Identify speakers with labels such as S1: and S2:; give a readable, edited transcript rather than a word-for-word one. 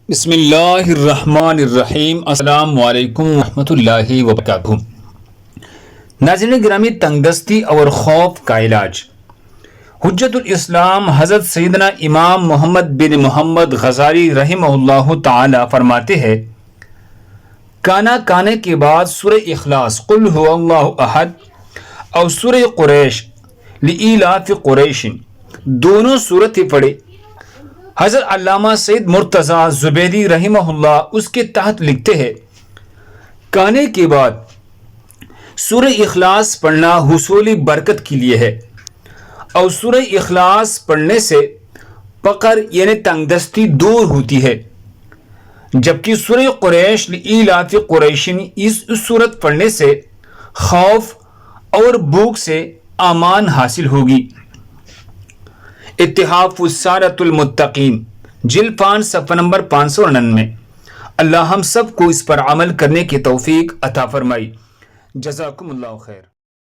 S1: بسم اللہ الرحمن الرحیم۔ السلام علیکم ورحمۃ اللہ وبرکاتہ۔ ناظرین گرامی، تنگ دستی اور خوف کا علاج۔ حجت الاسلام حضرت سیدنا امام محمد بن محمد غزالی رحمہ اللہ تعالی فرماتے ہیں، کانا کانے کے بعد سورہ اخلاص قل هو اللہ احد اور سورہ قریش لإیلاف قریش دونوں صورتیں پڑھے۔ حضرت علامہ سید مرتضیٰ زبیدی رحمہ اللہ اس کے تحت لکھتے ہیں، کانے کے بعد سورہ اخلاص پڑھنا حصول برکت کے لیے ہے، اور سورہ اخلاص پڑھنے سے فقر یعنی تنگ دستی دور ہوتی ہے، جبکہ سورہ قریش لإیلاف قریش اس صورت پڑھنے سے خوف اور بھوک سے امان حاصل ہوگی۔ اتحاف السارۃ المتقین جلد 5 صفحہ نمبر 599۔ اللہ ہم سب کو اس پر عمل کرنے کی توفیق عطا فرمائی۔ جزاکم اللہ خیر۔